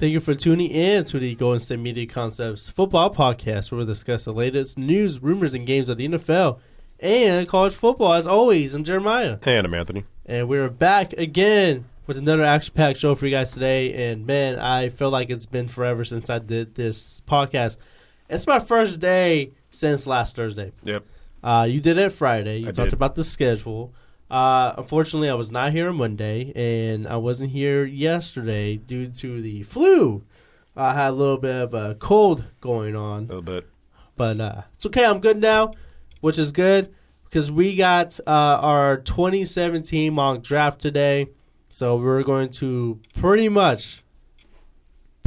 Thank you for tuning in to the Golden State Media Concepts football podcast, where we discuss the latest news, rumors, and games of the NFL and college football. As always, I'm Jeremiah. And I'm Anthony. And we're back again with another action-packed show for you guys today. And, man, I feel like it's been forever since I did this podcast. It's my first day since last Thursday. Yep. You did it Friday. You I talked did. about the schedule. Unfortunately, I was not here on Monday, and I wasn't here yesterday due to the flu. I had a little bit of a cold going on. A little bit. But it's okay. I'm good now, which is good because we got our 2017 mock draft today. So we're going to pretty much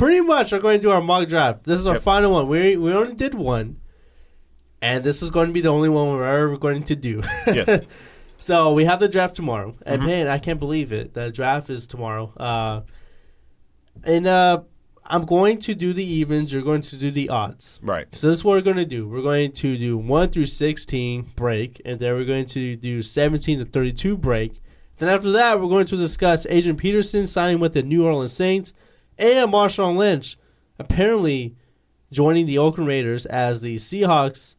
are going to do our mock draft. This is our final one. We only did one, and this is going to be the only one we're ever going to do. Yes. So we have the draft tomorrow. And, man, I can't believe it. The draft is tomorrow. I'm going to do the evens. You're going to do the odds. Right. So this is what we're going to do. We're going to do 1 through 16 break, and then we're going to do 17 to 32 break. Then after that, we're going to discuss Adrian Peterson signing with the New Orleans Saints and Marshawn Lynch apparently joining the Oakland Raiders as the Seahawks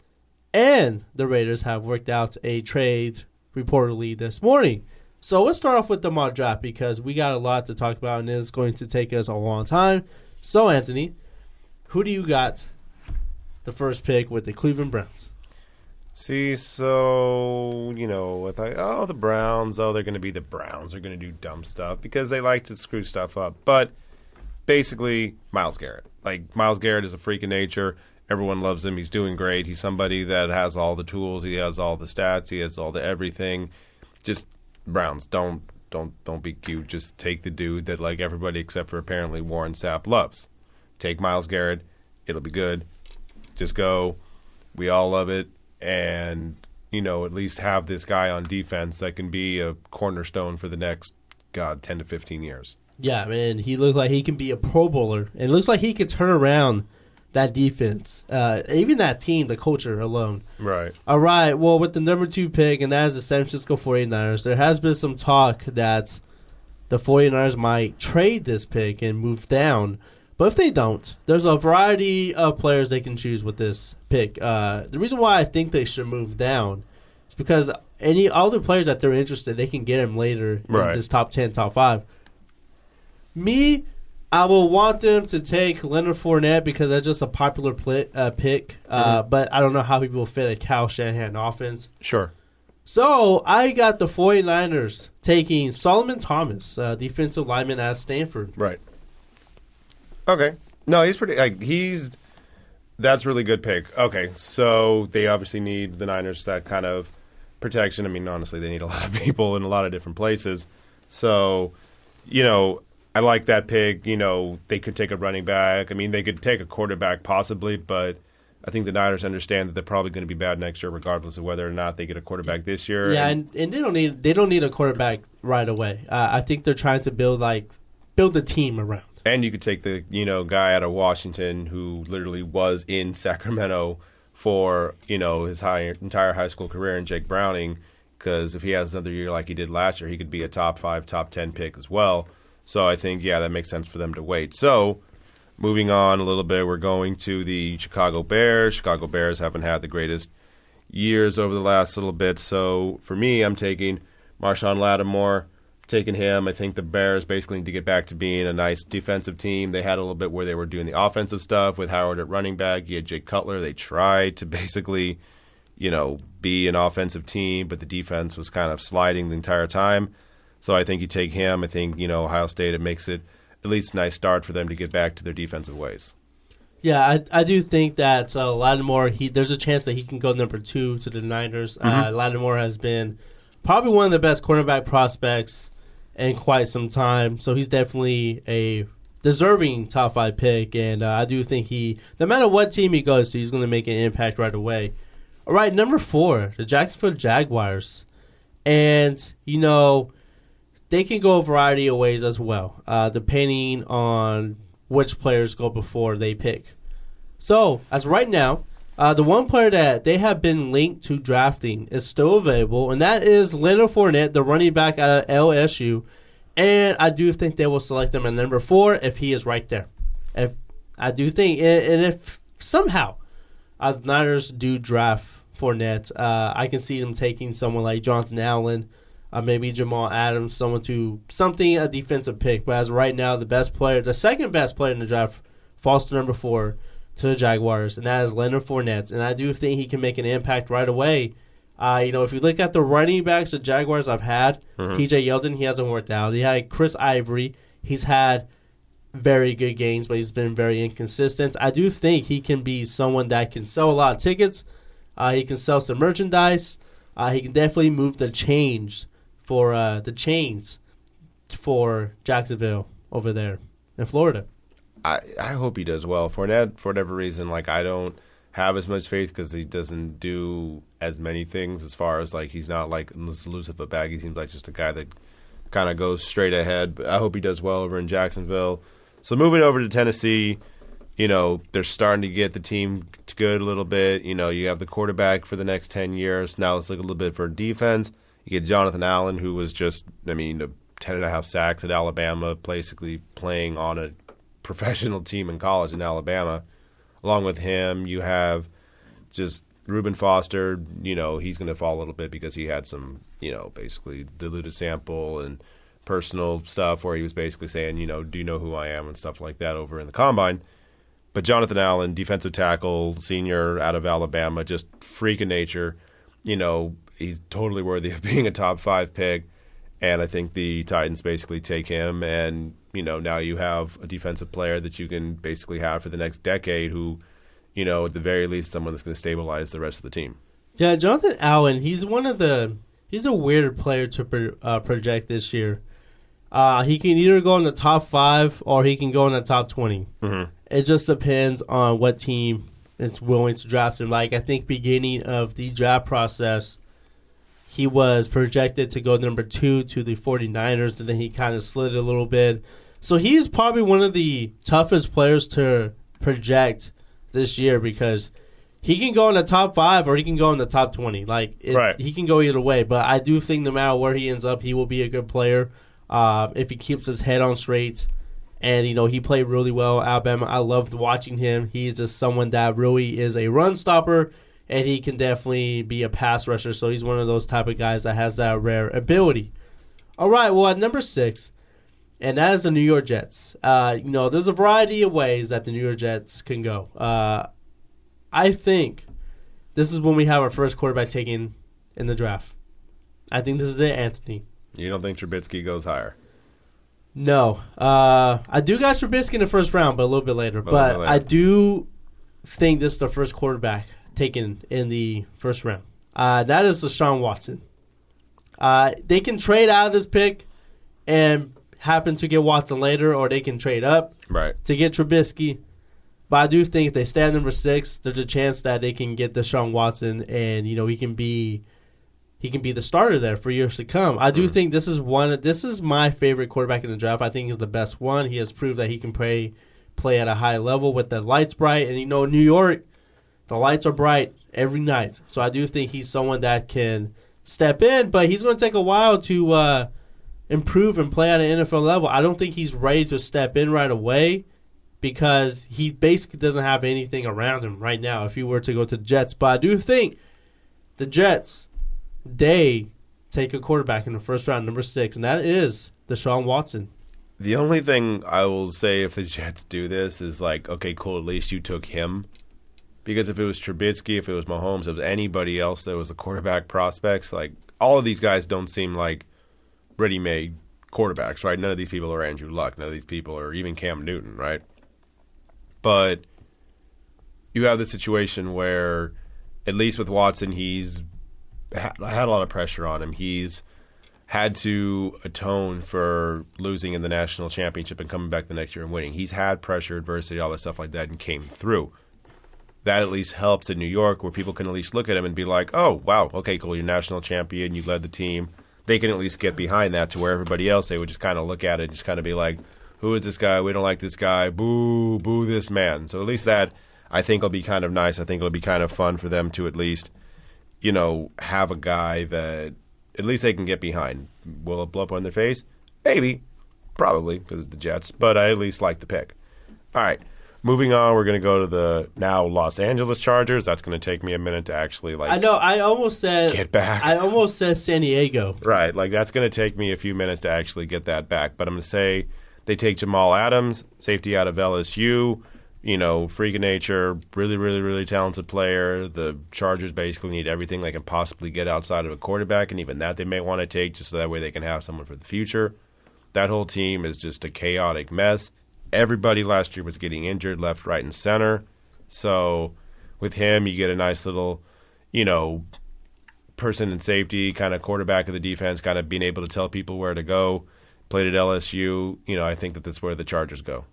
and the Raiders have worked out a trade reportedly this morning. So let's start off with the mock draft because we got a lot to talk about and it's going to take us a long time. So, Anthony, who do you got the first pick with the Cleveland Browns? See, so, the Browns, they're going to be the Browns. They're going to do dumb stuff because they like to screw stuff up. But basically, Myles Garrett. Myles Garrett is a freak of nature. Everyone loves him. He's doing great. He's somebody that has all the tools. He has all the stats. He has all the everything. Just Browns, don't be cute. Just take the dude that everybody except for apparently Warren Sapp loves. Take Myles Garrett. It'll be good. Just go. We all love it. And, at least have this guy on defense that can be a cornerstone for the next, 10 to 15 years. Yeah, man. He looks like he can be a Pro Bowler. And it looks like he could turn around that defense, even that team, the culture alone. Right. All right. Well, with the number 2 pick, and that is the San Francisco 49ers, there has been some talk that the 49ers might trade this pick and move down. But if they don't, there's a variety of players they can choose with this pick. The reason why I think they should move down is because all the players that they're interested, they can get them later in this top 10, top 5. I will want them to take Leonard Fournette because that's just a popular pick. But I don't know how people fit a Kyle Shanahan offense. Sure. So I got the 49ers taking Solomon Thomas, defensive lineman at Stanford. Right. Okay. No, he's pretty that's a really good pick. Okay. So they obviously need the Niners that kind of protection. I mean, honestly, they need a lot of people in a lot of different places. So, I like that pick. They could take a running back. I mean, they could take a quarterback possibly, but I think the Niners understand that they're probably going to be bad next year regardless of whether or not they get a quarterback this year. Yeah, and they don't need a quarterback right away. I think they're trying to build a team around. And you could take the guy out of Washington who literally was in Sacramento for his entire high school career, and Jake Browning, because if he has another year like he did last year, he could be a top 5, top 10 pick as well. So I think, that makes sense for them to wait. So moving on a little bit, we're going to the Chicago Bears. Chicago Bears haven't had the greatest years over the last little bit. So for me, I'm taking Marshawn Lattimore. Taking him. I think the Bears basically need to get back to being a nice defensive team. They had a little bit where they were doing the offensive stuff with Howard at running back. You had Jay Cutler. They tried to basically, be an offensive team, but the defense was kind of sliding the entire time. So I think you take him. I think, Ohio State, it makes it at least a nice start for them to get back to their defensive ways. Yeah, I do think that Lattimore, there's a chance that he can go number 2 to the Niners. Lattimore has been probably one of the best cornerback prospects in quite some time. So he's definitely a deserving top 5 pick. And I do think no matter what team he goes to, he's going to make an impact right away. All right, number 4, the Jacksonville Jaguars. And, they can go a variety of ways as well, depending on which players go before they pick. So, as right now, the one player that they have been linked to drafting is still available, and that is Leonard Fournette, the running back out of LSU. And I do think they will select him at number 4 if he is right there. if I do think, and if somehow the Niners do draft Fournette, I can see them taking someone like Jonathan Allen, maybe Jamal Adams, a defensive pick. But as of right now, the second best player in the draft falls to number 4 to the Jaguars, and that is Leonard Fournette. And I do think he can make an impact right away. If you look at the running backs the Jaguars I've had, T.J. Yeldon, he hasn't worked out. He had Chris Ivory. He's had very good games, but he's been very inconsistent. I do think he can be someone that can sell a lot of tickets. He can sell some merchandise. He can definitely move the chains for Jacksonville over there in Florida. I hope he does well. Fournette, for whatever reason, I don't have as much faith because he doesn't do as many things as far as he's not as elusive a bag. He seems like just a guy that kind of goes straight ahead. But I hope he does well over in Jacksonville. So moving over to Tennessee, they're starting to get the team good a little bit. You have the quarterback for the next 10 years. Now let's look a little bit for defense. You get Jonathan Allen, who was just, 10.5 sacks at Alabama, basically playing on a professional team in college in Alabama. Along with him, you have just Reuben Foster. He's going to fall a little bit because he had some, basically diluted sample and personal stuff where he was basically saying, do you know who I am and stuff like that over in the Combine. But Jonathan Allen, defensive tackle, senior out of Alabama, just freak of nature. He's totally worthy of being a top 5 pick. And I think the Titans basically take him. And, now you have a defensive player that you can basically have for the next decade who, at the very least, someone that's going to stabilize the rest of the team. Yeah, Jonathan Allen, he's a weird player to project this year. He can either go in the top 5 or he can go in the top 20. Mm-hmm. It just depends on what team is willing to draft him. I think beginning of the draft process, he was projected to go number 2 to the 49ers, and then he kind of slid a little bit. So he's probably one of the toughest players to project this year because he can go in the top 5 or he can go in the top 20. Right. He can go either way. But I do think no matter where he ends up, he will be a good player if he keeps his head on straight. And, he played really well at Alabama. I loved watching him. He's just someone that really is a run stopper, and he can definitely be a pass rusher. So he's one of those type of guys that has that rare ability. All right, well, at number 6, and that is the New York Jets. There's a variety of ways that the New York Jets can go. I think this is when we have our first quarterback taken in the draft. I think this is it, Anthony. You don't think Trubisky goes higher? No. I do got Trubisky in the first round, but a little bit later. But I do think this is the first quarterback taken in the first round. That is Deshaun Watson. They can trade out of this pick and happen to get Watson later, or they can trade up to get Trubisky. But I do think if they stay at number 6, there's a chance that they can get Deshaun Watson, and he can be the starter there for years to come. I do think this is my favorite quarterback in the draft. I think he's the best one. He has proved that he can play at a high level with the lights bright. And New York, the lights are bright every night. So I do think he's someone that can step in, but he's going to take a while to improve and play at an NFL level. I don't think he's ready to step in right away because he basically doesn't have anything around him right now if he were to go to the Jets. But I do think the Jets, they take a quarterback in the first round, number 6, and that is Deshaun Watson. The only thing I will say if the Jets do this is okay, cool, at least you took him. Because if it was Trubisky, if it was Mahomes, if it was anybody else that was a quarterback prospects, all of these guys don't seem like ready-made quarterbacks, right? None of these people are Andrew Luck. None of these people are even Cam Newton, right? But you have the situation where, at least with Watson, he's had a lot of pressure on him. He's had to atone for losing in the national championship and coming back the next year and winning. He's had pressure, adversity, all that stuff like that, and came through. That at least helps in New York, where people can at least look at him and be like, oh, wow, okay, cool, you're national champion, you led the team. They can at least get behind that, to where everybody else, they would just kind of look at it and just kind of be like, who is this guy? We don't like this guy. Boo, boo this man. So at least that, I think, will be kind of nice. I think it'll be kind of fun for them to at least, have a guy that at least they can get behind. Will it blow up on their face? Maybe. Probably, because it's the Jets. But I at least like the pick. All right. Moving on, we're going to go to the now Los Angeles Chargers. That's going to take me a minute to actually, I know, I almost said... get back. I almost said San Diego. Right. That's going to take me a few minutes to actually get that back. But I'm going to say they take Jamal Adams, safety out of LSU, freak of nature, really, really, really talented player. The Chargers basically need everything they can possibly get outside of a quarterback, and even that they may want to take just so that way they can have someone for the future. That whole team is just a chaotic mess. Everybody last year was getting injured left, right, and center. So with him, you get a nice little, person in safety, kind of quarterback of the defense, kind of being able to tell people where to go. Played at LSU. I think that's where the Chargers go.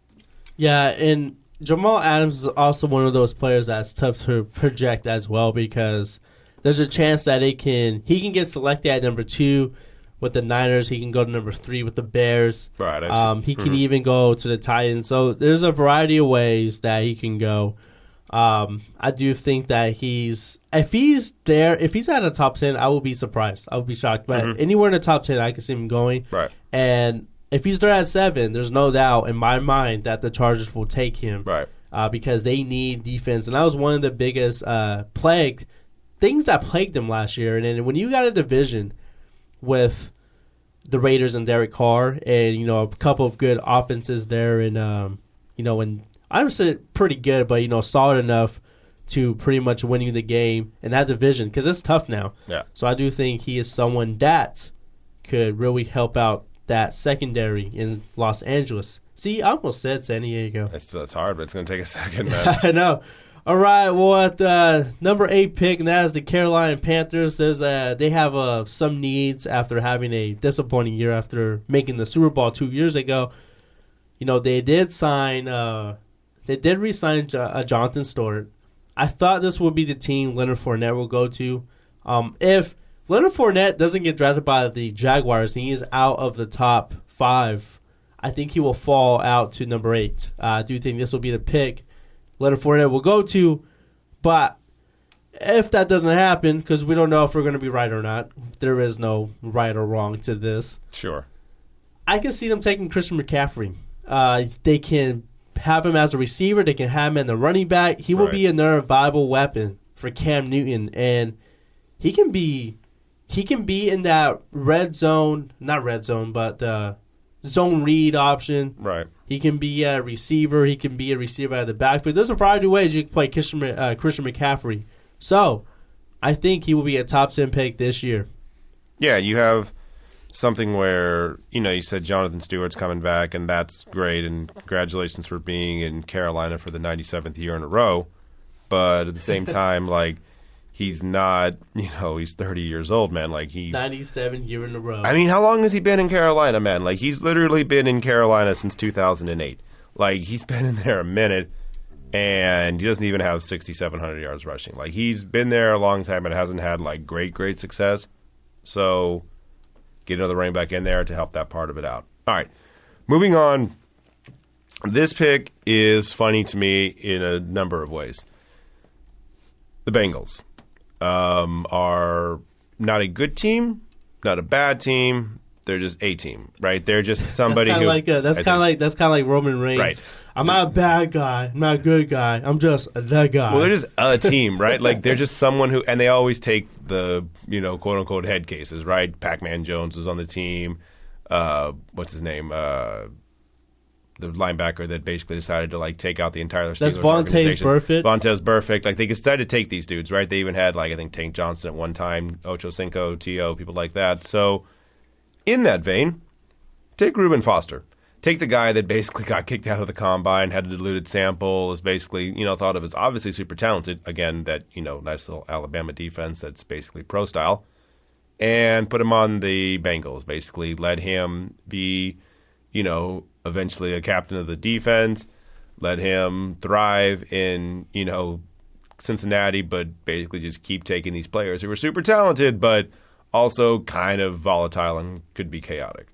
Yeah, and Jamal Adams is also one of those players that's tough to project as well because there's a chance that he can get selected at number 2 with the Niners. He can go to number 3 with the Bears. Right. He can even go to the Titans. So there's a variety of ways that he can go. I do think that if he's at a top 10, I will be surprised. I will be shocked. But anywhere in the top 10, I can see him going. Right. And if he's there at 7, there's no doubt in my mind that the Chargers will take him. Right. Because they need defense. And that was one of the biggest things that plagued them last year. And then when you got a division with the Raiders and Derek Carr and, a couple of good offenses there and, and I would say pretty good, but, solid enough to pretty much winning the game in that division because it's tough now. Yeah. So I do think he is someone that could really help out that secondary in Los Angeles. See, I almost said San Diego. It's hard, but it's going to take a second, man. I know. All right, well, at the number 8 pick, and that is the Carolina Panthers. They have some needs after having a disappointing year after making the Super Bowl 2 years ago. They did re-sign Jonathan Stewart. I thought this would be the team Leonard Fournette will go to. If Leonard Fournette doesn't get drafted by the Jaguars and he is out of the top 5, I think he will fall out to number 8. I do think this will be the pick Leonard Fournette will go to, but if that doesn't happen, because we don't know if we're going to be right or not, there is no right or wrong to this. Sure. I can see them taking Christian McCaffrey. They can have him as a receiver. They can have him in the running back. He will be another viable weapon for Cam Newton, and he can be in that red zone, not red zone, but the zone read option. Right. He can be a receiver. He can be a receiver out of the backfield. There's a variety of ways you can play Christian McCaffrey. So I think he will be a top 10 pick this year. Yeah, you have something where, you said Jonathan Stewart's coming back, and that's great, and congratulations for being in Carolina for the 97th year in a row. But at the same time, he's not, he's 30 years old, man. 97 year in a row. I mean, how long has he been in Carolina, man? He's literally been in Carolina since 2008. He's been in there a minute, and he doesn't even have 6,700 yards rushing. He's been there a long time and hasn't had, great success. So get another running back in there to help that part of it out. All right, moving on. This pick is funny to me in a number of ways. The Bengals are not a good team, not a bad team. They're just a team, right? They're just somebody that's kind of like Roman Reigns. Right. I'm not a bad guy. I'm not a good guy. I'm just the guy. Well, they're just a team, right? They're just someone who, and they always take the quote unquote head cases, right? Pac-Man Jones was on the team. What's his name? The linebacker that basically decided to take out the entire Steelers That's Vontaze Burfict. Vontaze Burfict. They decided to take these dudes, right? They even had I think Tank Johnson at one time, Ocho Cinco, T.O., people like that. So in that vein, take Reuben Foster. Take the guy that basically got kicked out of the combine, had a diluted sample, is basically thought of as obviously super talented. Again, that nice little Alabama defense that's basically pro style, and put him on the Bengals. Basically, let him be eventually a captain of the defense, let him thrive in, Cincinnati, but basically just keep taking these players who are super talented, but also kind of volatile and could be chaotic.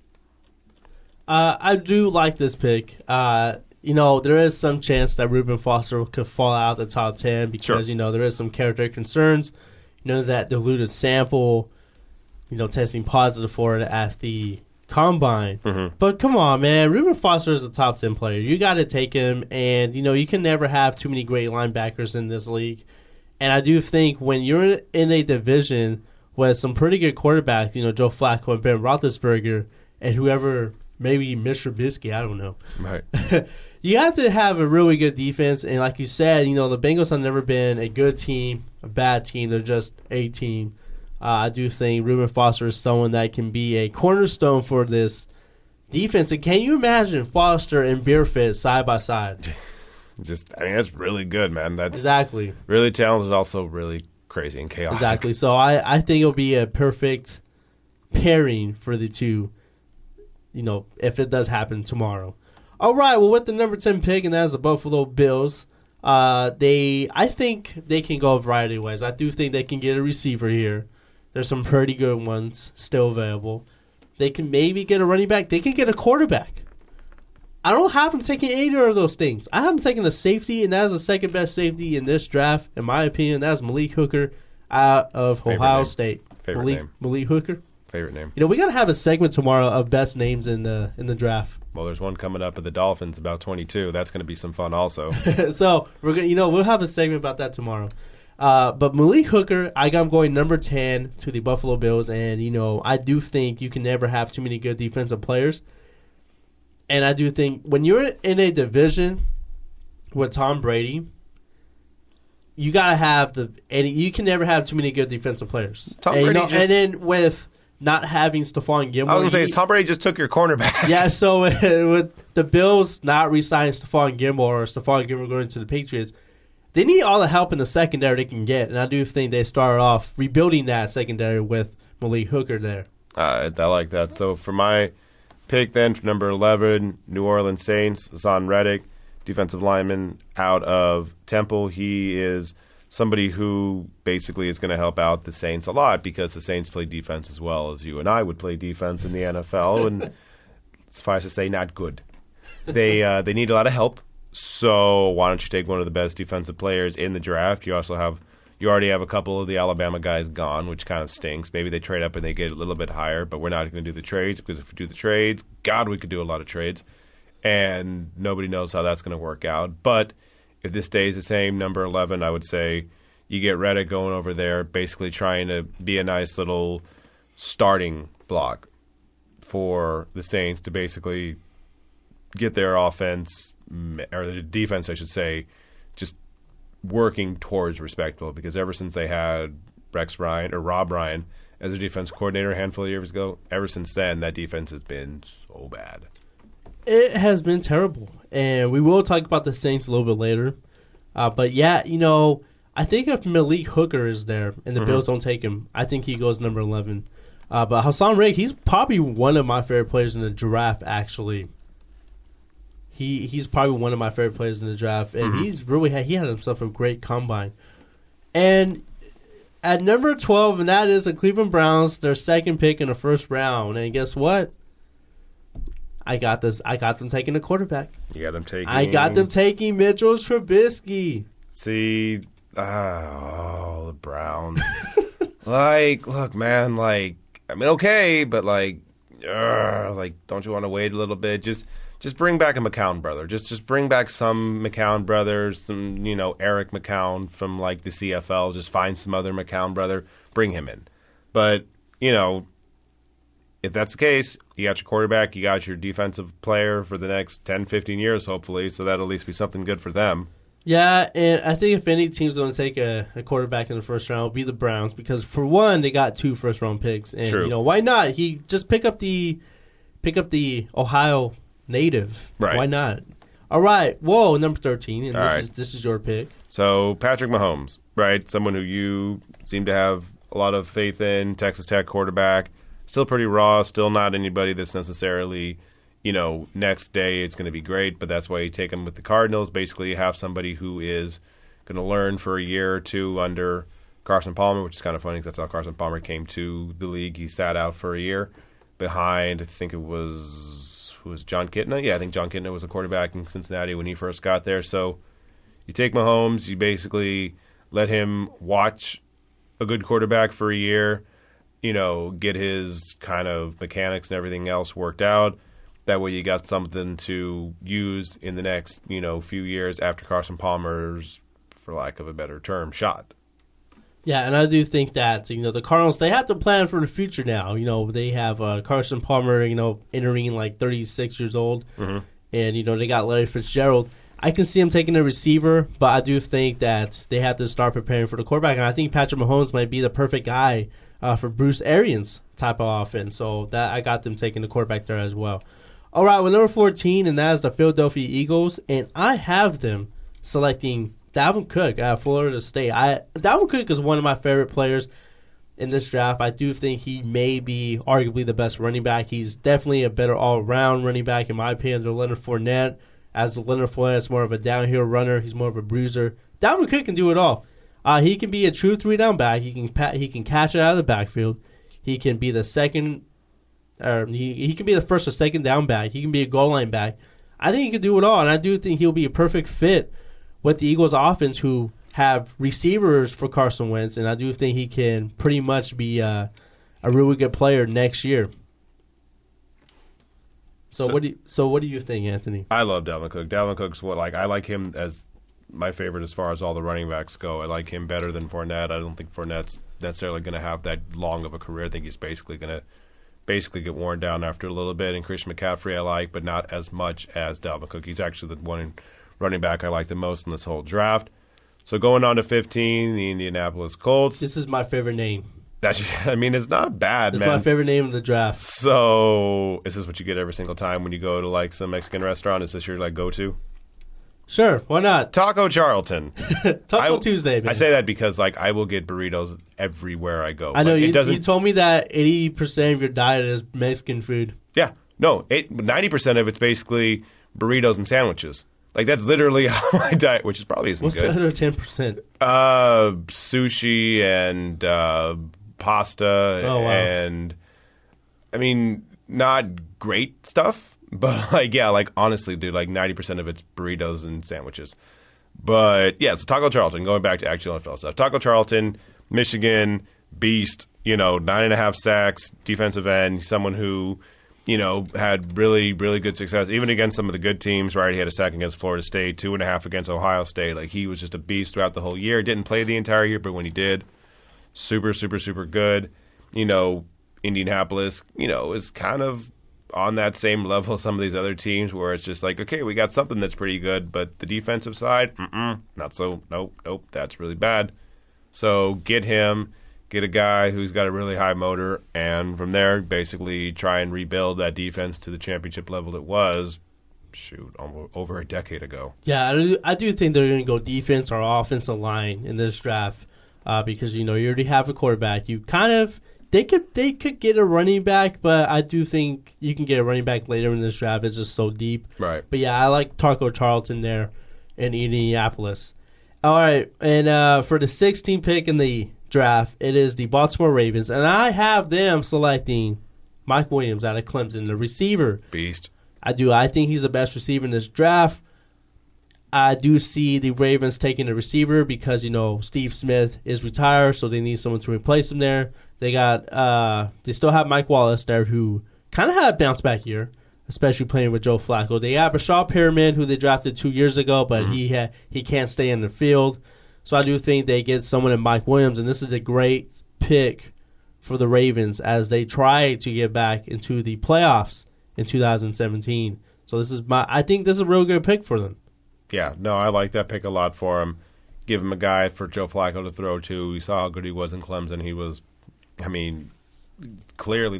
I do like this pick. There is some chance that Reuben Foster could fall out of the top 10 because, there is some character concerns. That diluted sample, testing positive for it at the combine. But come on, man. Reuben Foster is a top 10 player. You got to take him, and, you can never have too many great linebackers in this league. And I do think when you're in a division with some pretty good quarterbacks, Joe Flacco and Ben Roethlisberger and whoever, maybe Mitch Trubisky, I don't know. Right. You have to have a really good defense. And like you said, the Bengals have never been a good team, a bad team. They're just a team. I do think Reuben Foster is someone that can be a cornerstone for this defense. And can you imagine Foster and Beerfit side by side? That's really good, man. That's exactly really talented, also really crazy and chaotic. Exactly. So I think it'll be a perfect pairing for the two, if it does happen tomorrow. All right, well, with the number 10 pick, and that is the Buffalo Bills, I think they can go a variety of ways. I do think they can get a receiver here. There's some pretty good ones still available. They can maybe get a running back. They can get a quarterback. I don't have them taking either of those things. I have them taking a safety, and that is the second best safety in this draft, in my opinion. That is Malik Hooker out of Ohio State. Favorite name. Malik Hooker. Favorite name. We got to have a segment tomorrow of best names in the draft. Well, there's one coming up at the Dolphins about 22. That's going to be some fun also. So we're gonna, we'll have a segment about that tomorrow. But Malik Hooker, I got him going number 10 to the Buffalo Bills, and I do think you can never have too many good defensive players. And I do think when you're in a division with Tom Brady, you gotta have and you can never have too many good defensive players. And then with not having Stephon Gilmore, I was gonna say Tom Brady just took your cornerback. Yeah, so with the Bills not re-signing Stephon Gilmore or Stephon Gilmore going to the Patriots, they need all the help in the secondary they can get, and I do think they started off rebuilding that secondary with Malik Hooker there. I like that. So for my pick then, for number 11, New Orleans Saints, Hassan Reddick, defensive lineman out of Temple. He is somebody who basically is going to help out the Saints a lot because the Saints play defense as well as you and I would play defense in the NFL, and suffice to say, not good. They need a lot of help. So why don't you take one of the best defensive players in the draft? You already have a couple of the Alabama guys gone, which kind of stinks. Maybe they trade up and they get a little bit higher, but we're not going to do the trades because if we do the trades, God, we could do a lot of trades, and nobody knows how that's going to work out. But if this stays the same, number 11, I would say you get Reddick going over there, basically trying to be a nice little starting block for the Saints to basically get their offense, or the defense, I should say, just working towards respectable, because ever since they had Rob Ryan as a defense coordinator a handful of years ago, ever since then, that defense has been so bad. It has been terrible, and we will talk about the Saints a little bit later. But yeah, I think if Malik Hooker is there and the Bills don't take him, I think he goes number 11. But Hassan Reddick, he's probably one of my favorite players in the draft, actually. He's probably one of my favorite players in the draft, and he had himself a great combine. And at number 12, and that is the Cleveland Browns, their second pick in the first round. And guess what? I got them taking a quarterback. I got them taking Mitchell Trubisky. See, the Browns. Look, man, okay, but don't you want to wait a little bit? Just bring back a McCown brother. Just bring back some McCown brothers, some, Eric McCown from the CFL. Just find some other McCown brother, bring him in. But, if that's the case, you got your quarterback, you got your defensive player for the next 10, 15 years, hopefully, so that'll at least be something good for them. Yeah, and I think if any team's going to take a quarterback in the first round, it'll be the Browns, because for one, they got 2 first-round picks. And, True. Why not? He just pick up the Ohio native. Right. Why not? All right. Whoa, number 13, and this is your pick. So, Patrick Mahomes, right? Someone who you seem to have a lot of faith in, Texas Tech quarterback. Still pretty raw, still not anybody that's necessarily, next day it's going to be great, but that's why you take him with the Cardinals. Basically, you have somebody who is going to learn for a year or two under Carson Palmer, which is kind of funny because that's how Carson Palmer came to the league. He sat out for a year behind, I think it was, John Kitna? Yeah, I think John Kitna was a quarterback in Cincinnati when he first got there. So you take Mahomes, you basically let him watch a good quarterback for a year, get his kind of mechanics and everything else worked out. That way you got something to use in the next, few years after Carson Palmer's, for lack of a better term, shot. Yeah, and I do think that, the Cardinals, they have to plan for the future now. They have Carson Palmer, entering like 36 years old. Mm-hmm. And, they got Larry Fitzgerald. I can see him taking a receiver, but I do think that they have to start preparing for the quarterback. And I think Patrick Mahomes might be the perfect guy for Bruce Arians' type of offense. So that I got them taking the quarterback there as well. All right, with number 14, and that is the Philadelphia Eagles. And I have them selecting Dalvin Cook out of Florida State. Dalvin Cook is one of my favorite players in this draft. I do think he may be arguably the best running back. He's definitely a better all-around running back, in my opinion, than Leonard Fournette. As Leonard Fournette is more of a downhill runner, he's more of a bruiser. Dalvin Cook can do it all. He can be a true three-down back. He can catch it out of the backfield. He can be the second, or he can be the first or second down back. He can be a goal line back. I think he can do it all, and I do think he'll be a perfect fit with the Eagles' offense, who have receivers for Carson Wentz, and I do think he can pretty much be a really good player next year. So what do you think, Anthony? I love Dalvin Cook. Dalvin Cook's I like him as my favorite as far as all the running backs go. I like him better than Fournette. I don't think Fournette's necessarily going to have that long of a career. I think he's basically going to get worn down after a little bit. And Christian McCaffrey I like, but not as much as Dalvin Cook. He's actually the one running back I like the most in this whole draft. So going on to 15, the Indianapolis Colts. This is my favorite name. It's not bad, man. It's my favorite name of the draft. So is this what you get every single time when you go to some Mexican restaurant? Is this your go-to? Sure, why not? Taco Charlton. Tuesday, man. I say that because I will get burritos everywhere I go. I know, you told me that 80% of your diet is Mexican food. Yeah. No, 90% of it's basically burritos and sandwiches. That's literally how my diet, which is probably isn't good. What's the other 10%? Sushi and pasta. Oh, wow. And, not great stuff. But, honestly, dude, 90% of it's burritos and sandwiches. But, yeah, so Taco Charlton, going back to actual NFL stuff. Taco Charlton, Michigan, beast, 9.5 sacks, defensive end, someone who, had really, really good success, even against some of the good teams, right? He had a sack against Florida State, 2.5 against Ohio State. He was just a beast throughout the whole year. Didn't play the entire year, but when he did, super, super, super good. Indianapolis, is kind of on that same level as some of these other teams where it's just okay, we got something that's pretty good, but the defensive side, not so, nope, that's really bad. So get him. Get a guy who's got a really high motor, and from there, basically try and rebuild that defense to the championship level it was, over a decade ago. Yeah, I do think they're going to go defense or offensive line in this draft because, you already have a quarterback. You they could get a running back, but I do think you can get a running back later in this draft. It's just so deep. Right. But, yeah, I like Taco Charlton there in Indianapolis. All right, and for the 16th pick in the draft, it is the Baltimore Ravens, and I have them selecting Mike Williams out of Clemson, the receiver. Beast. I do. I think he's the best receiver in this draft. I do see the Ravens taking a receiver because, Steve Smith is retired, so they need someone to replace him there. They still have Mike Wallace there, who kind of had a bounce back year, especially playing with Joe Flacco. They have Rashad Perriman, who they drafted 2 years ago, but he can't stay in the field. So I do think they get someone in Mike Williams, and this is a great pick for the Ravens as they try to get back into the playoffs in 2017. So I think this is a real good pick for them. Yeah, no, I like that pick a lot for him. Give him a guy for Joe Flacco to throw to. We saw how good he was in Clemson. He was, clearly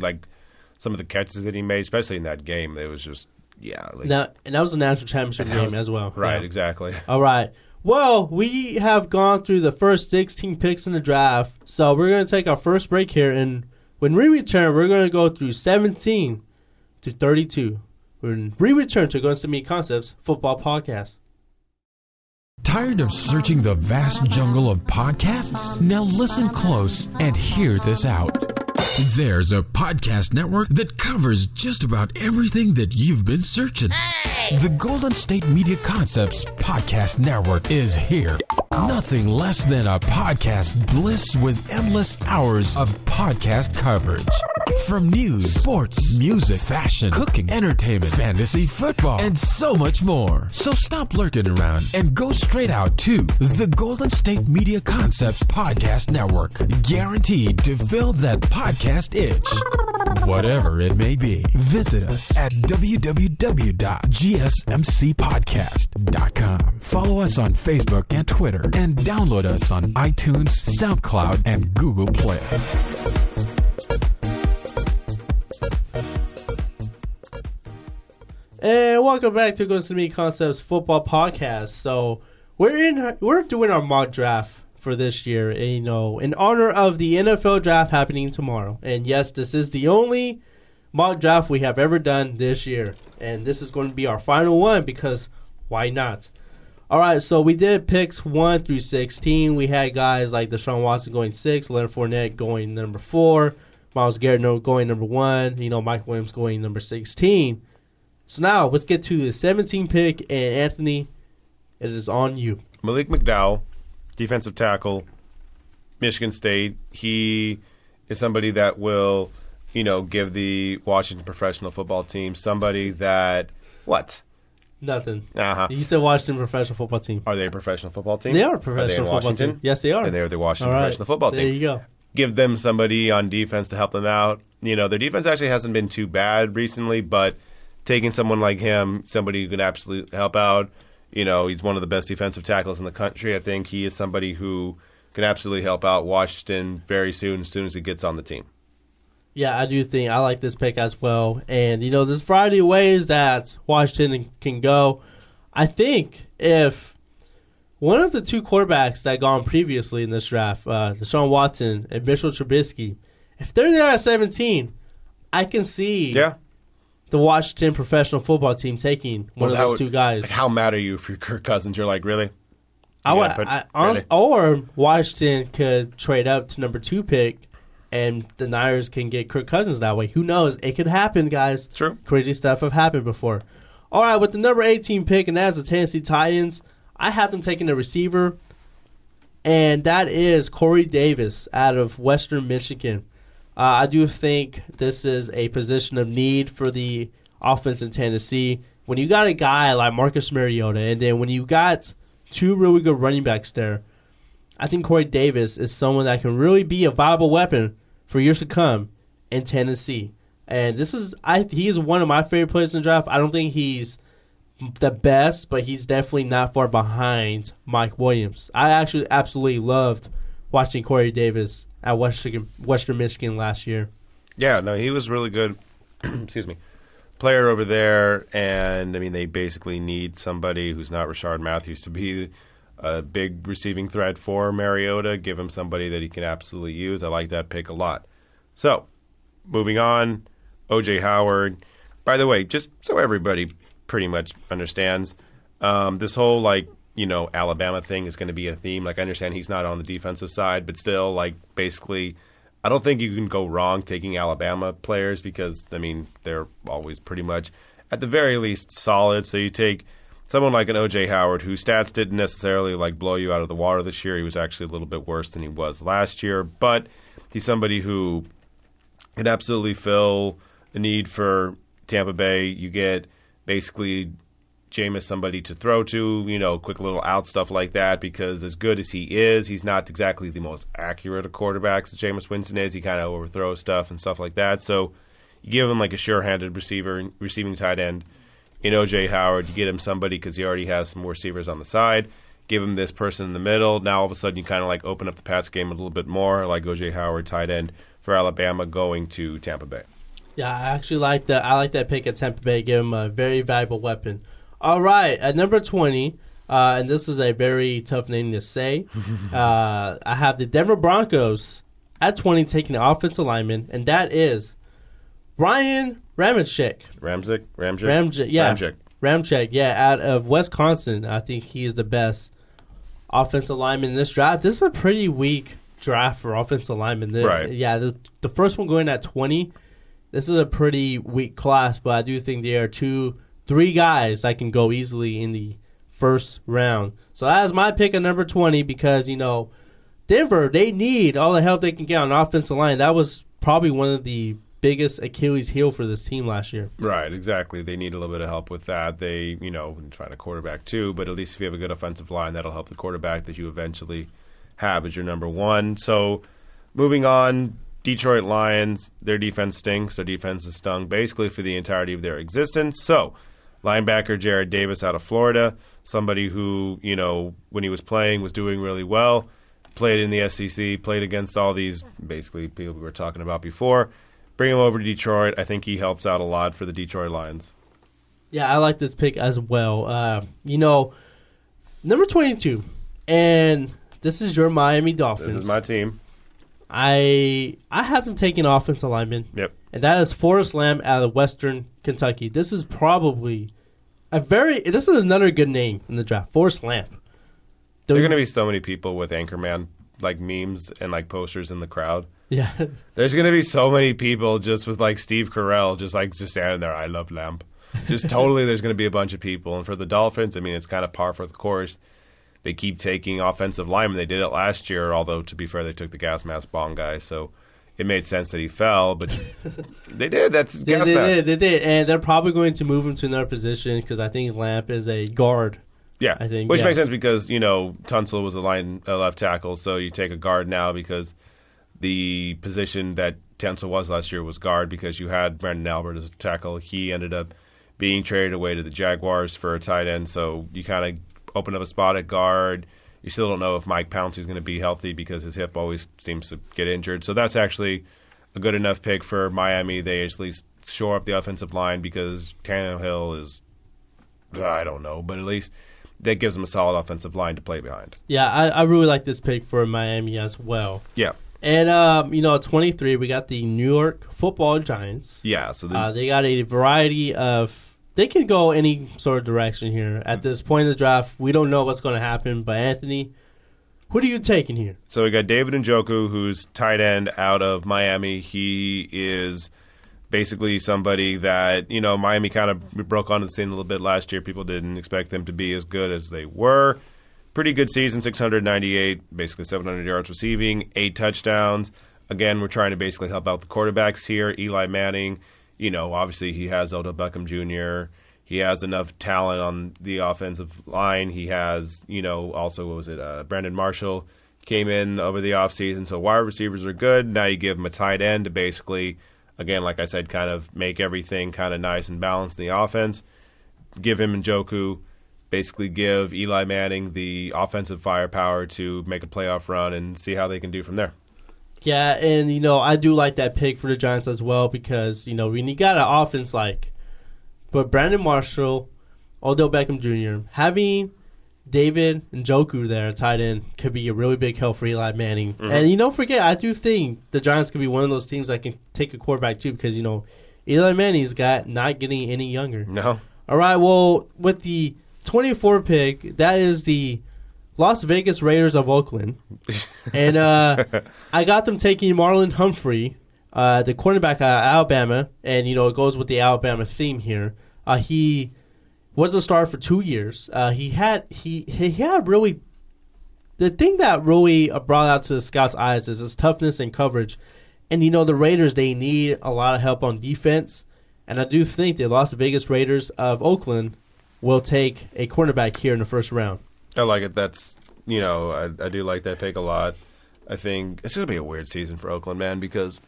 some of the catches that he made, especially in that game, it was just, now, and that was a national championship game as well. Right, yeah. Exactly. All right. Well, we have gone through the first 16 picks in the draft, so we're going to take our first break here, and when we return, we're going to go through 17 to 32. When we return to Guns to Meet Concepts Football Podcast. Tired of searching the vast jungle of podcasts? Now listen close and hear this out. There's a podcast network that covers just about everything that you've been searching. Hey! The Golden State Media Concepts Podcast Network is here. Nothing less than a podcast bliss with endless hours of podcast coverage. From news, sports, music, fashion, cooking, entertainment, fantasy, football, and so much more. So stop lurking around and go straight out to the Golden State Media Concepts Podcast Network. Guaranteed to fill that podcast itch. Whatever it may be. Visit us at www.gsmcpodcast.com. Follow us on Facebook and Twitter, and download us on iTunes, SoundCloud, and Google Play. And welcome back to Golden State Media Concepts Football Podcast. So we're doing our mock draft for this year, in honor of the NFL draft happening tomorrow. And yes, this is the only mock draft we have ever done this year, and this is going to be our final one because why not? All right, so we did picks 1 through 16. We had guys like Deshaun Watson going 6, Leonard Fournette going number 4, Myles Garrett going number 1, Mike Williams going number 16. So now let's get to the 17 pick, and Anthony, it is on you. Malik McDowell, defensive tackle, Michigan State. He is somebody that will, give the Washington professional football team somebody that what? Nothing. Uh-huh. You said Washington professional football team. Are they a professional football team? They are a professional football team. Yes, they are. And they're the Washington professional football team. There you go. Give them somebody on defense to help them out. Their defense actually hasn't been too bad recently, but taking someone like him, somebody who can absolutely help out, he's one of the best defensive tackles in the country. I think he is somebody who can absolutely help out Washington very soon, as soon as he gets on the team. Yeah, I do think I like this pick as well. And, there's a variety of ways that Washington can go. I think if one of the two quarterbacks that gone previously in this draft, Deshaun Watson and Mitchell Trubisky, if they're there at 17, I can see the Washington professional football team taking one of those two guys. Like, how mad are you if you're Kirk Cousins? You're like, really? Or Washington could trade up to number 2 pick, and the Niners can get Kirk Cousins that way. Who knows? It could happen, guys. True. Crazy stuff have happened before. All right, with the number 18 pick, and that's the Tennessee Titans, I have them taking a receiver, and that is Corey Davis out of Western Michigan. I do think this is a position of need for the offense in Tennessee. When you got a guy like Marcus Mariota, and then when you got 2 really good running backs there, I think Corey Davis is someone that can really be a viable weapon for years to come in Tennessee. And he is one of my favorite players in the draft. I don't think he's the best, but he's definitely not far behind Mike Williams. I actually absolutely loved watching Corey Davis at Western Michigan last year. Yeah, no, he was really good. Excuse me. Player over there, and they basically need somebody who's not Rashard Matthews to be a big receiving threat for Mariota. Give him somebody that he can absolutely use. I like that pick a lot. So, moving on, O.J. Howard. By the way, just so everybody pretty much understands, this whole Alabama thing is going to be a theme. I understand he's not on the defensive side, but still, basically, I don't think you can go wrong taking Alabama players because, they're always pretty much, at the very least, solid. So you take someone like an O.J. Howard, whose stats didn't necessarily, blow you out of the water this year. He was actually a little bit worse than he was last year, but he's somebody who can absolutely fill a need for Tampa Bay. You get basically Jameis somebody to throw to, quick little out stuff like that, because as good as he is, he's not exactly the most accurate of quarterbacks as Jameis Winston is. He kind of overthrows stuff and stuff like that. So you give him a sure-handed receiving tight end in O.J. Howard. You get him somebody because he already has some more receivers on the side. Give him this person in the middle. Now all of a sudden you kind of open up the pass game a little bit more, like O.J. Howard, tight end for Alabama, going to Tampa Bay. Yeah, I actually like that. I like that pick at Tampa Bay. Give him a very valuable weapon. All right, at number 20, and this is a very tough name to say, I have the Denver Broncos at 20 taking the offensive lineman, and that is Brian Ramczyk. Ramczyk, out of Wisconsin. I think he is the best offensive lineman in this draft. This is a pretty weak draft for offensive linemen. Right. Yeah, the first one going at 20, this is a pretty weak class, but I do think there are 3 guys that can go easily in the first round. So that is my pick at number 20 because, Denver, they need all the help they can get on the offensive line. That was probably one of the biggest Achilles heel for this team last year. Right, exactly. They need a little bit of help with that. They, trying to quarterback too, but at least if you have a good offensive line, that'll help the quarterback that you eventually have as your number one. So moving on, Detroit Lions, their defense stinks. Their defense is stung basically for the entirety of their existence. So linebacker Jared Davis out of Florida, somebody who, when he was playing was doing really well, played in the SEC, played against all these basically people we were talking about before. Bring him over to Detroit. I think he helps out a lot for the Detroit Lions. Yeah, I like this pick as well. Number 22, and this is your Miami Dolphins. This is my team. I have them taking offensive lineman. Yep. And that is Forrest Lamp out of Western Kentucky. This is probably this is another good name in the draft, Forrest Lamp. There are going to be so many people with Anchorman memes and posters in the crowd. Yeah. There's going to be so many people just with Steve Carell just standing there, I love Lamp. Just totally there's going to be a bunch of people. And for the Dolphins, it's kind of par for the course. They keep taking offensive linemen. They did it last year, although to be fair, they took the gas mask bong guy, so it made sense that he fell. But they did. That's gas mask. They did, and they're probably going to move him to another position because I think Lamp is a guard. Yeah, I think, which makes sense because Tunsil was a left tackle, so you take a guard now because the position that Tunsil was last year was guard because you had Brandon Albert as a tackle. He ended up being traded away to the Jaguars for a tight end, so you kind of open up a spot at guard. You still don't know if Mike Pouncey is going to be healthy because his hip always seems to get injured. So that's actually a good enough pick for Miami. They at least shore up the offensive line because Tannehill is, I don't know, but at least that gives them a solid offensive line to play behind. Yeah, I really like this pick for Miami as well. Yeah. And, at 23, we got the New York Football Giants. Yeah. So they got a variety of – they can go any sort of direction here. At this point in the draft, we don't know what's going to happen. But, Anthony, who are you taking here? So we got David Njoku, who's tight end out of Miami. He is basically somebody that, Miami kind of broke onto the scene a little bit last year. People didn't expect them to be as good as they were. Pretty good season, 698, basically 700 yards receiving, 8 touchdowns. Again, we're trying to basically help out the quarterbacks here. Eli Manning, obviously he has Odell Beckham Jr. He has enough talent on the offensive line. He has, also, Brandon Marshall came in over the offseason. So wide receivers are good. Now you give him a tight end to basically, again, like I said, kind of make everything kind of nice and balanced in the offense. Give him Njoku. Basically give Eli Manning the offensive firepower to make a playoff run and see how they can do from there. Yeah, and, I do like that pick for the Giants as well because, when you got an offense but Brandon Marshall, Odell Beckham Jr., having David Njoku there, tight end, could be a really big help for Eli Manning. Mm-hmm. And don't forget, I do think the Giants could be one of those teams that can take a quarterback too because, Eli Manning's not getting any younger. No. All right, well, with the 24 pick, that is the Las Vegas Raiders of Oakland. And I got them taking Marlon Humphrey, the cornerback out of Alabama. And, it goes with the Alabama theme here. He was a starter for 2 years. He had really – the thing that really brought out to the scouts' eyes is his toughness and coverage. And, the Raiders, they need a lot of help on defense. And I do think the Las Vegas Raiders of Oakland will take a cornerback here in the first round. I like it. That's, I do like that pick a lot. I think it's going to be a weird season for Oakland, man, because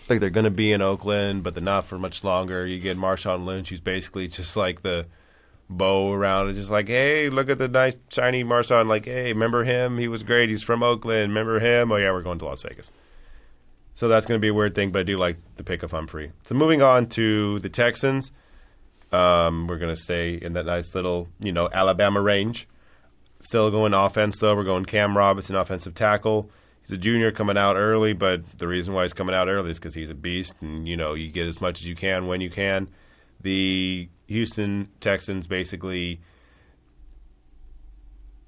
they're going to be in Oakland, but they're not for much longer. You get Marshawn Lynch, who's basically just like the bow around and just like, hey, look at the nice, shiny Marshawn. Like, hey, remember him? He was great. He's from Oakland. Remember him? Oh, yeah, we're going to Las Vegas. So that's going to be a weird thing, but I do like the pick of Humphrey. So moving on to the Texans. We're going to stay in that nice little, Alabama range. Still going offense, though. We're going Cam Robinson, offensive tackle. He's a junior coming out early, but the reason why he's coming out early is because he's a beast, and, you get as much as you can when you can. The Houston Texans basically,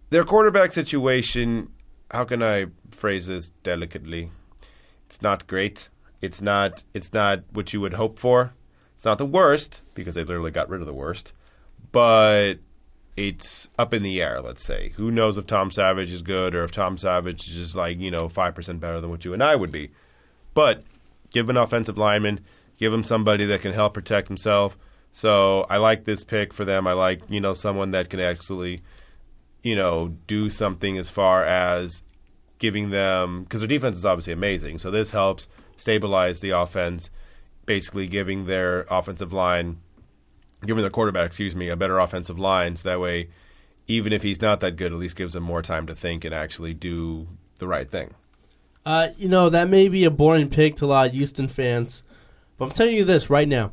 their quarterback situation, how can I phrase this delicately? It's not great. It's not what you would hope for. It's not the worst, because they literally got rid of the worst. But it's up in the air, let's say. Who knows if Tom Savage is good or if Tom Savage is just 5% better than what you and I would be. But give him an offensive lineman. Give him somebody that can help protect himself. So I like this pick for them. I like, someone that can actually, do something as far as giving them – because their defense is obviously amazing. So this helps stabilize the offense, basically giving their offensive line – giving their quarterback, a better offensive line. So that way, even if he's not that good, at least gives him more time to think and actually do the right thing. That may be a boring pick to a lot of Houston fans, but I'm telling you this right now.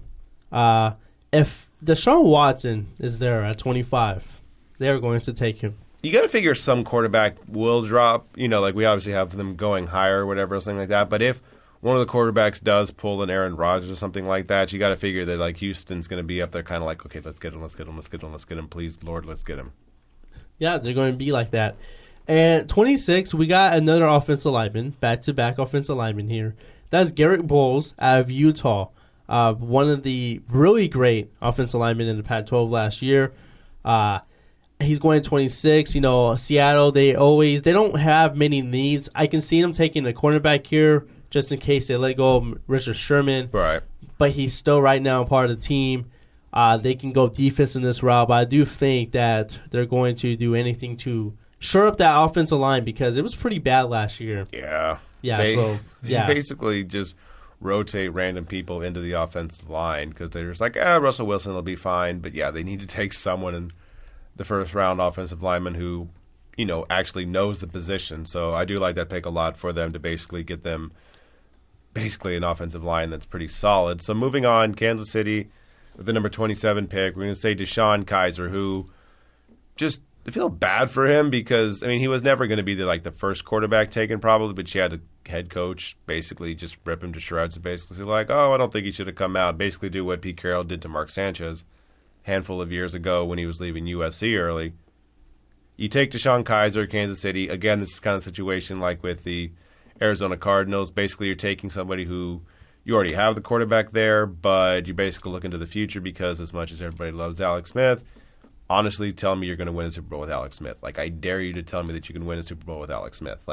If Deshaun Watson is there at 25, they're going to take him. You got to figure some quarterback will drop. We obviously have them going higher or whatever, something like that. But if one of the quarterbacks does pull an Aaron Rodgers or something like that, you got to figure that Houston's going to be up there kind of like, okay, let's get him, please, Lord, let's get him. Yeah, they're going to be like that. And 26, we got another offensive lineman, back-to-back offensive lineman here. That's Garrett Bowles out of Utah, one of the really great offensive linemen in the Pac-12 last year. He's going 26. Seattle, they don't have many needs. I can see them taking a cornerback here, just in case they let go of Richard Sherman. Right. But he's still right now part of the team. They can go defense in this route, but I do think that they're going to do anything to shore up that offensive line because it was pretty bad last year. Yeah. Yeah, they basically just rotate random people into the offensive line because they're just like, Russell Wilson will be fine. But, yeah, they need to take someone in the first-round offensive lineman who, actually knows the position. So I do like that pick a lot for them to basically get them basically an offensive line that's pretty solid. So moving on, Kansas City with the number 27 pick, we're going to say DeShone Kizer, who just I feel bad for him because, he was never going to be the first quarterback taken probably, but you had a head coach basically just rip him to shreds and basically say I don't think he should have come out, basically do what Pete Carroll did to Mark Sanchez a handful of years ago when he was leaving USC early. You take DeShone Kizer, Kansas City. Again, this is kind of situation like with the Arizona Cardinals. Basically, you're taking somebody who you already have the quarterback there, but you basically look into the future because as much as everybody loves Alex Smith, honestly, tell me you're going to win a Super Bowl with Alex Smith. I dare you to tell me that you can win a Super Bowl with Alex Smith.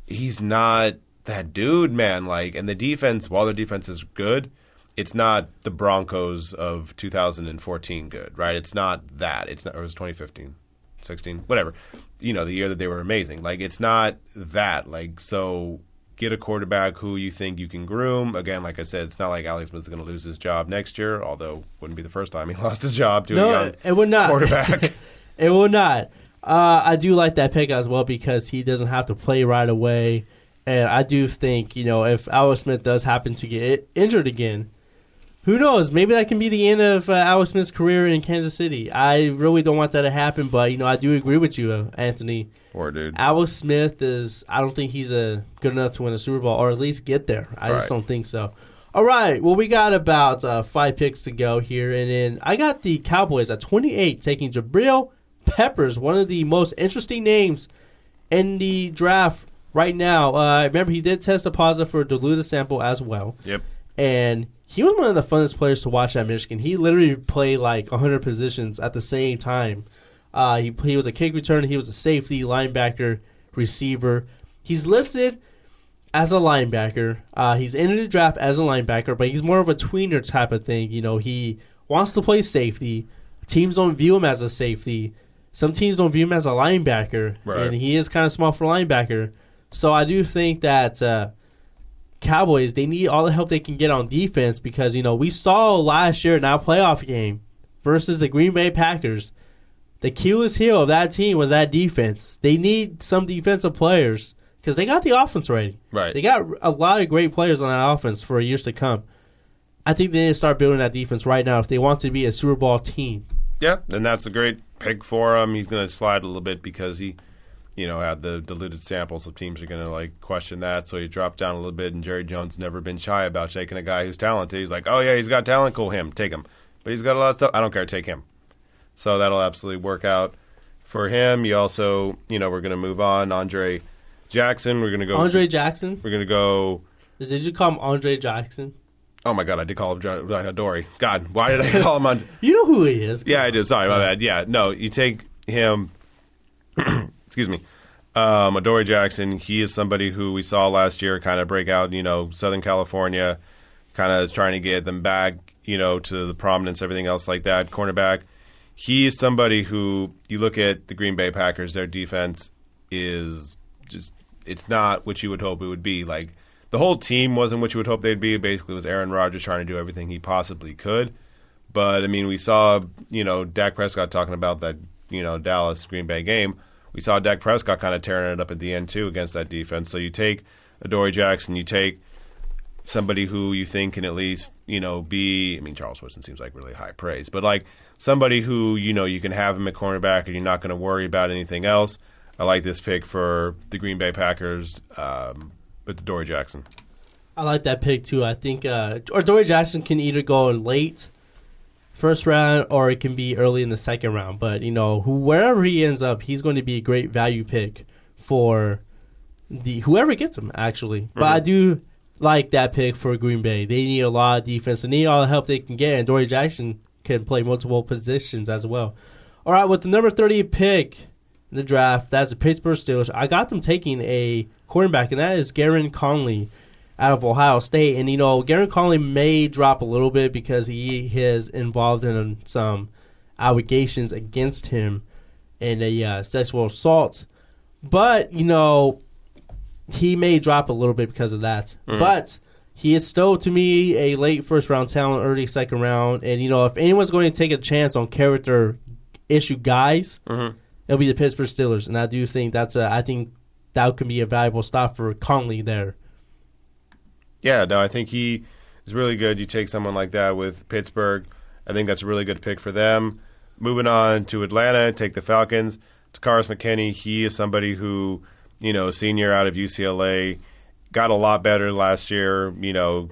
He's not that dude, man. And the defense, while their defense is good, it's not the Broncos of 2014 good, right? It's not that. It's not. Or it was 2015. 16, whatever, the year that they were amazing. It's not that. So get a quarterback who you think you can groom. Again, like I said, it's not like Alex Smith is going to lose his job next year, although wouldn't be the first time he lost his job to a young it would not. quarterback. It will not. I do like that pick as well because he doesn't have to play right away. And I do think, if Alex Smith does happen to get injured again, who knows? Maybe that can be the end of Alex Smith's career in Kansas City. I really don't want that to happen, but, I do agree with you, Anthony. Poor dude. Alex Smith I don't think he's good enough to win a Super Bowl or at least get there. I just don't think so. All right. Well, we got about 5 picks to go here. And then I got the Cowboys at 28 taking Jabril Peppers, one of the most interesting names in the draft right now. Remember, he did test a positive for a diluted sample as well. Yep. And he was one of the funnest players to watch at Michigan. He literally played 100 positions at the same time. He was a kick returner. He was a safety, linebacker, receiver. He's listed as a linebacker. He's in the draft as a linebacker, but he's more of a tweener type of thing. He wants to play safety. Teams don't view him as a safety. Some teams don't view him as a linebacker, and he is kind of small for linebacker. So I do think that Cowboys, they need all the help they can get on defense because, we saw last year in our playoff game versus the Green Bay Packers, the Achilles heel of that team was that defense. They need some defensive players because they got the offense ready. Right. They got a lot of great players on that offense for years to come. I think they need to start building that defense right now if they want to be a Super Bowl team. Yeah, and that's a great pick for him. He's going to slide a little bit because he had the diluted samples, so teams are going to question that. So he dropped down a little bit, and Jerry Jones never been shy about taking a guy who's talented. He's like, oh yeah, he's got talent, cool, him, take him. But he's got a lot of stuff. I don't care, take him. So that'll absolutely work out for him. You also, we're going to move on. Andre Jackson, we're going to go. Andre Jackson? We're going to go. Did you call him Andre Jackson? Oh, my God, I did call him Dory. God, why did I call him on? You know who he is. Yeah, I do. Sorry, my bad. Yeah, no, you take him, excuse me, Adoree Jackson. He is somebody who we saw last year kind of break out, Southern California, kind of trying to get them back, to the prominence, everything else like that. Cornerback. He is somebody who, you look at the Green Bay Packers, their defense is just, it's not what you would hope it would be. Like, the whole team wasn't what you would hope they'd be. Basically, it was Aaron Rodgers trying to do everything he possibly could. But, I mean, we saw, Dak Prescott talking about that, Dallas-Green Bay game. We saw Dak Prescott kind of tearing it up at the end, too, against that defense. So you take Adoree Jackson, you take somebody who you think can at least, be – I mean, Charles Woodson seems like really high praise. But, like, somebody who, you can have him at cornerback and you're not going to worry about anything else. I like this pick for the Green Bay Packers with Adoree Jackson. I like that pick, too. I think Adoree Jackson can either go late first round or it can be early in the second round. But, wherever he ends up, he's going to be a great value pick for whoever gets him, actually. Mm-hmm. But I do like that pick for Green Bay. They need a lot of defense. They need all the help they can get, and Adoree Jackson can play multiple positions as well. All right, with the number 30 pick in the draft, that's the Pittsburgh Steelers. I got them taking a quarterback, and that is Garrett Conley out of Ohio State. And, Garrett Conley may drop a little bit because he is involved in some allegations against him in a sexual assault. But, he may drop a little bit because of that. Mm-hmm. But he is still, to me, a late first-round talent, early second round. And, if anyone's going to take a chance on character issue guys, mm-hmm. it'll be the Pittsburgh Steelers. And I do think I think that could be a valuable stop for Conley there. Yeah, no, I think he is really good. You take someone like that with Pittsburgh. I think that's a really good pick for them. Moving on to Atlanta, take the Falcons. Takaris McKinney, he is somebody who, senior out of UCLA, got a lot better last year,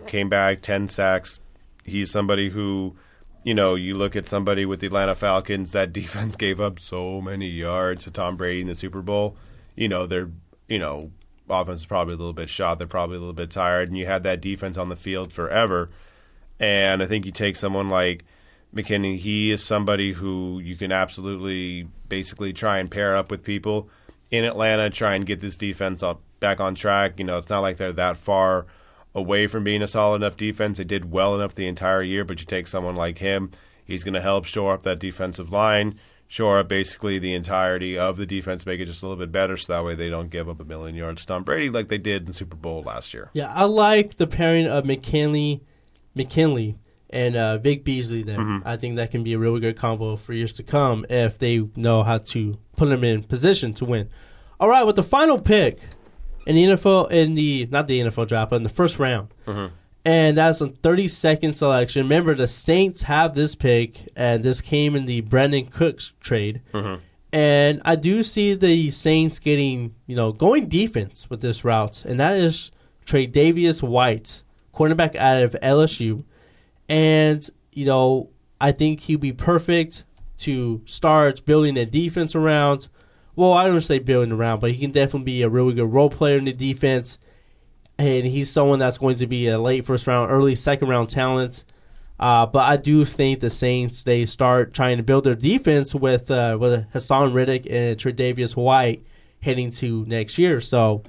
came back, 10 sacks. He's somebody who, you look at somebody with the Atlanta Falcons, that defense gave up so many yards to Tom Brady in the Super Bowl. Their, offense is probably a little bit shot. They're probably a little bit tired. And you had that defense on the field forever. And I think you take someone like McKinney, he is somebody who you can absolutely basically try and pair up with people in Atlanta, try and get this defense back on track. It's not like they're that far away from being a solid enough defense. They did well enough the entire year, but you take someone like him, he's going to help shore up that defensive line, shore up basically the entirety of the defense, make it just a little bit better so that way they don't give up a million yards to Tom Brady like they did in the Super Bowl last year. Yeah, I like the pairing of McKinley, and Vic Beasley there. Mm-hmm. I think that can be a really good combo for years to come if they know how to put them in position to win. All right, with the final pick in the NFL, not the NFL draft, but in the first round. Mm-hmm. And that's a 32nd selection. Remember, the Saints have this pick, and this came in the Brandon Cooks trade. Mm-hmm. And I do see the Saints getting, going defense with this route, and that is Tre'Davious White, cornerback out of LSU. And, I think he'd be perfect to start building a defense around. Well, I don't say building around, but he can definitely be a really good role player in the defense. And he's someone that's going to be a late first round, early second round talent. But I do think the Saints, they start trying to build their defense with Hassan Reddick and Tre'Davious White heading to next year. So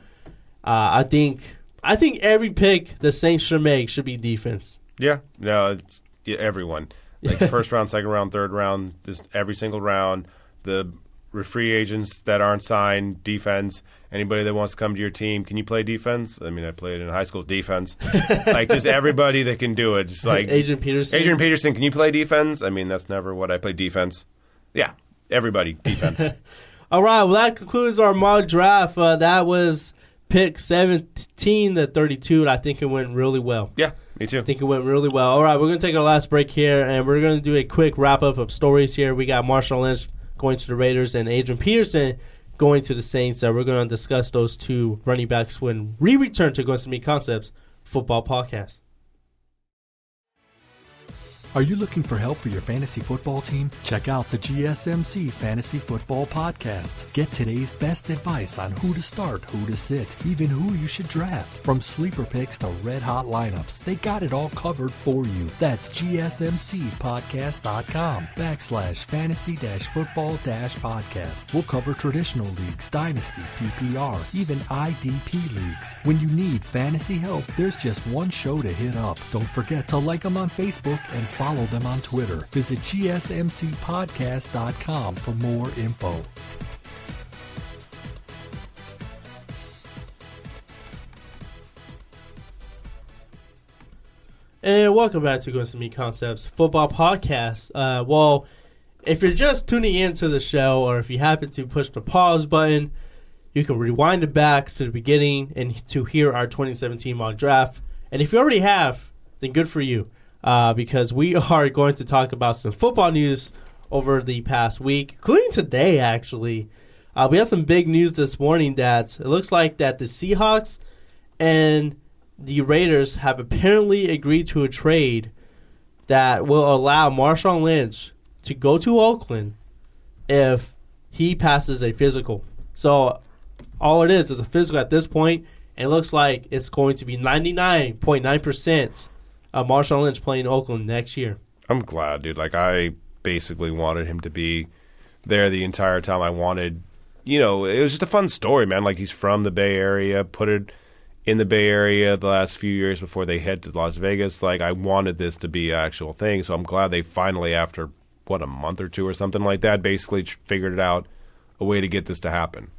I think every pick the Saints should make should be defense. Yeah, no, it's everyone. Like first round, second round, third round, just every single round. The free agents that aren't signed, defense. Anybody that wants to come to your team, can you play defense? I mean, I played in high school defense. Like just everybody that can do it. Just like Adrian Peterson, can you play defense? I mean, that's never what I play defense. Yeah, everybody defense. All right, well that concludes our mock draft. That was pick 17 to 32, and I think it went really well. Yeah, me too. I think it went really well. All right, we're going to take our last break here, and we're going to do a quick wrap-up of stories here. We got Marshawn Lynch going to the Raiders and Adrian Peterson going to the Saints. We're going to discuss those two running backs when we return to Guns to Me Concepts Football Podcast. Are you looking for help for your fantasy football team? Check out the GSMC Fantasy Football Podcast. Get today's best advice on who to start, who to sit, even who you should draft. From sleeper picks to red-hot lineups, they got it all covered for you. That's gsmcpodcast.com/fantasy-football-podcast. We'll cover traditional leagues, dynasty, PPR, even IDP leagues. When you need fantasy help, there's just one show to hit up. Don't forget to like them on Facebook and follow them on Twitter. Visit gsmcpodcast.com for more info. And welcome back to GSMC Concepts Football Podcast. Well, if you're just tuning into the show, or if you happen to push the pause button, you can rewind it back to the beginning and to hear our 2017 mock draft. And if you already have, then good for you. Because we are going to talk about some football news over the past week, including today, actually. We have some big news this morning that it looks like that the Seahawks and the Raiders have apparently agreed to a trade that will allow Marshawn Lynch to go to Oakland if he passes a physical. So all it is a physical at this point, and it looks like it's going to be 99.9% Marshawn Lynch playing Oakland next year. I'm glad, dude. Like, I basically wanted him to be there the entire time. I wanted, it was just a fun story, man. Like, he's from the Bay Area, put it in the Bay Area the last few years before they head to Las Vegas. Like, I wanted this to be an actual thing, so I'm glad they finally, after, a month or two or something like that, basically figured it out, a way to get this to happen.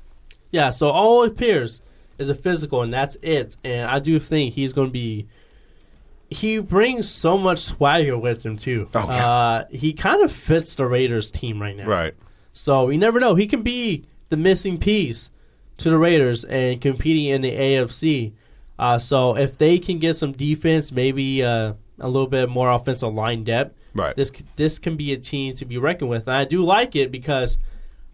Yeah, so all it appears is a physical, and that's it. And I do think he's going to be... He brings so much swagger with him, too. Oh, yeah. He kind of fits the Raiders team right now. Right. So you never know. He can be the missing piece to the Raiders and competing in the AFC. So if they can get some defense, maybe a little bit more offensive line depth, right. This can be a team to be reckoned with. And I do like it because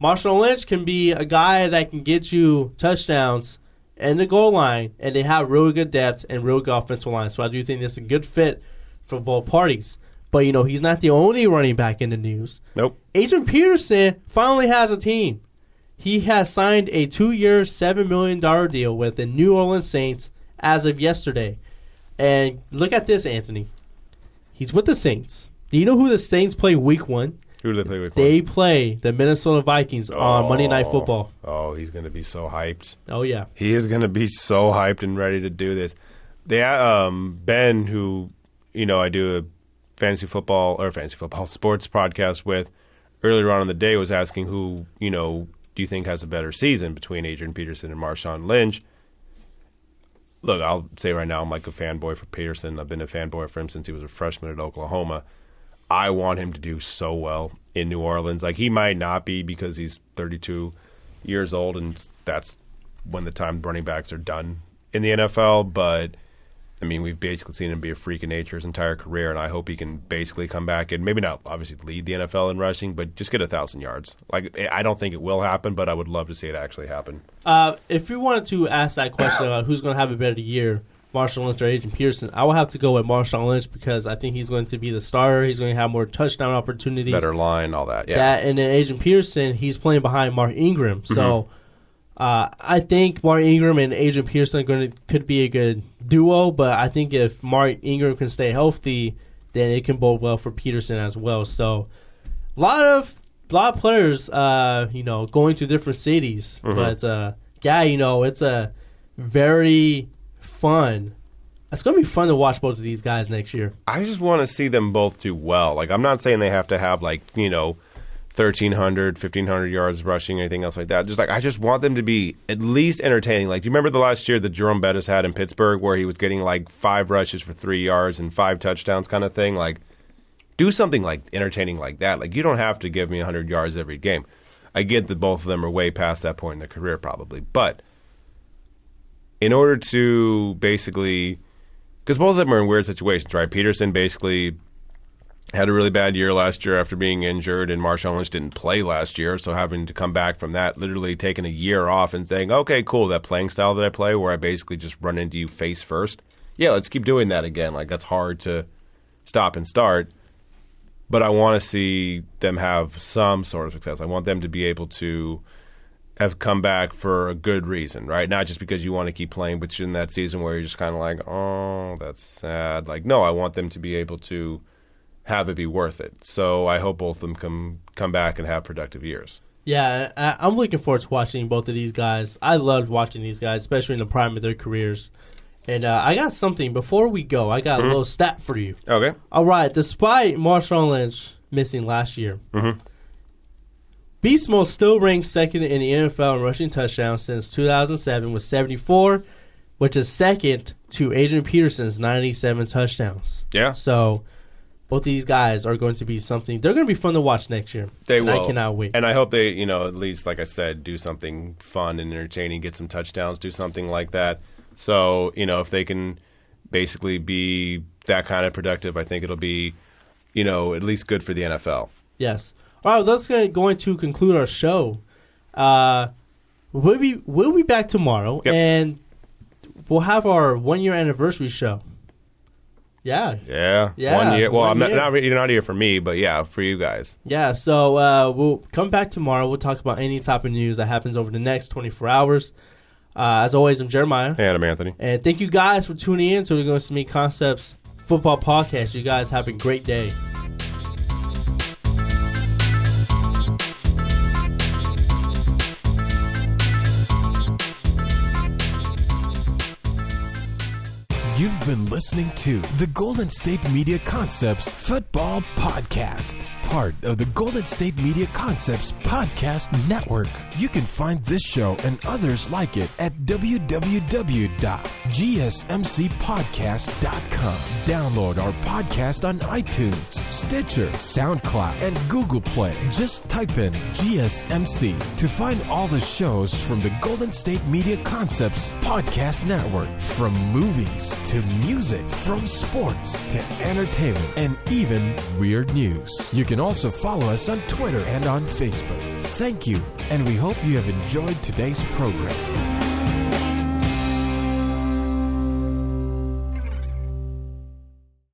Marshawn Lynch can be a guy that can get you touchdowns and the goal line, and they have really good depth and real good offensive line. So I do think this is a good fit for both parties. But, he's not the only running back in the news. Nope. Adrian Peterson finally has a team. He has signed a 2-year, $7 million deal with the New Orleans Saints as of yesterday. And look at this, Anthony. He's with the Saints. Do you know who the Saints play week 1? Who do they play week 1? They play the Minnesota Vikings on Monday Night Football. Oh, he's going to be so hyped. Oh, yeah. He is going to be so hyped and ready to do this. They, Ben, who, I do a fantasy football sports podcast with earlier on in the day, was asking who, do you think has a better season between Adrian Peterson and Marshawn Lynch? Look, I'll say right now I'm like a fanboy for Peterson. I've been a fanboy for him since he was a freshman at Oklahoma. I want him to do so well in New Orleans. Like, he might not be because he's 32 years old, and that's when the time running backs are done in the NFL. But, I mean, we've basically seen him be a freak of nature his entire career, and I hope he can basically come back and maybe not obviously lead the NFL in rushing, but just get 1,000 yards. Like, I don't think it will happen, but I would love to see it actually happen. If you wanted to ask that question about who's going to have a better year, Marshawn Lynch or Adrian Peterson, I will have to go with Marshawn Lynch because I think he's going to be the starter. He's going to have more touchdown opportunities. Better line, all that, yeah. And then Adrian Peterson, he's playing behind Mark Ingram. So I think Mark Ingram and Adrian Peterson could be a good duo, but I think if Mark Ingram can stay healthy, then it can bode well for Peterson as well. So a lot of players, going to different cities. But, it's a very fun. It's going to be fun to watch both of these guys next year. I just want to see them both do well. Like, I'm not saying they have to have, 1,300, 1,500 yards rushing, anything else like that. I just want them to be at least entertaining. Like, do you remember the last year that Jerome Bettis had in Pittsburgh where he was getting, 5 rushes for 3 yards and 5 touchdowns kind of thing? Like, do something, entertaining like that. Like, you don't have to give me 100 yards every game. I get that both of them are way past that point in their career probably. But in order to basically – because both of them are in weird situations, right? Peterson basically had a really bad year last year after being injured, and Marshawn Lynch didn't play last year, so having to come back from that, literally taking a year off and saying, okay, cool, that playing style that I play where I basically just run into you face first, yeah, let's keep doing that again. Like, that's hard to stop and start. but I want to see them have some sort of success. I want them to be able to have come back for a good reason, right? Not just because you want to keep playing, but in that season where you're just kind of like, oh, that's sad. Like, no, I want them to be able to have it be worth it. So I hope both of them come back and have productive years. Yeah, I'm looking forward to watching both of these guys. I loved watching these guys, especially in the prime of their careers. And I got something. Before we go, I got a little stat for you. Okay. All right. Despite Marshawn Lynch missing last year, Beast Mode still ranks second in the NFL in rushing touchdowns since 2007 with 74, which is second to Adrian Peterson's 97 touchdowns. Yeah. So both of these guys are going to be something. They're going to be fun to watch next year. They will. I cannot wait. And I hope they, at least, like I said, do something fun and entertaining, get some touchdowns, do something like that. So, if they can basically be that kind of productive, I think it'll be, at least good for the NFL. Yes. All right, that's going to conclude our show. We'll be back tomorrow, and we'll have our 1-year anniversary show. Yeah. 1 year. Well, you're not here for me, but yeah, for you guys. Yeah. So we'll come back tomorrow. We'll talk about any type of news that happens over the next 24 hours. As always, I'm Jeremiah. And I'm Anthony. And thank you guys for tuning in to the Going to Me Concepts Football Podcast. You guys have a great day. You've been listening to the Golden State Media Concepts Football Podcast, part of the Golden State Media Concepts Podcast Network. You can find this show and others like it at www.gsmcpodcast.com. Download our podcast on iTunes, Stitcher, SoundCloud, and Google Play. Just type in GSMC to find all the shows from the Golden State Media Concepts Podcast Network, from movies to music, from sports to entertainment, and even weird news. You can also follow us on Twitter and on Facebook. Thank you, and we hope you have enjoyed today's program.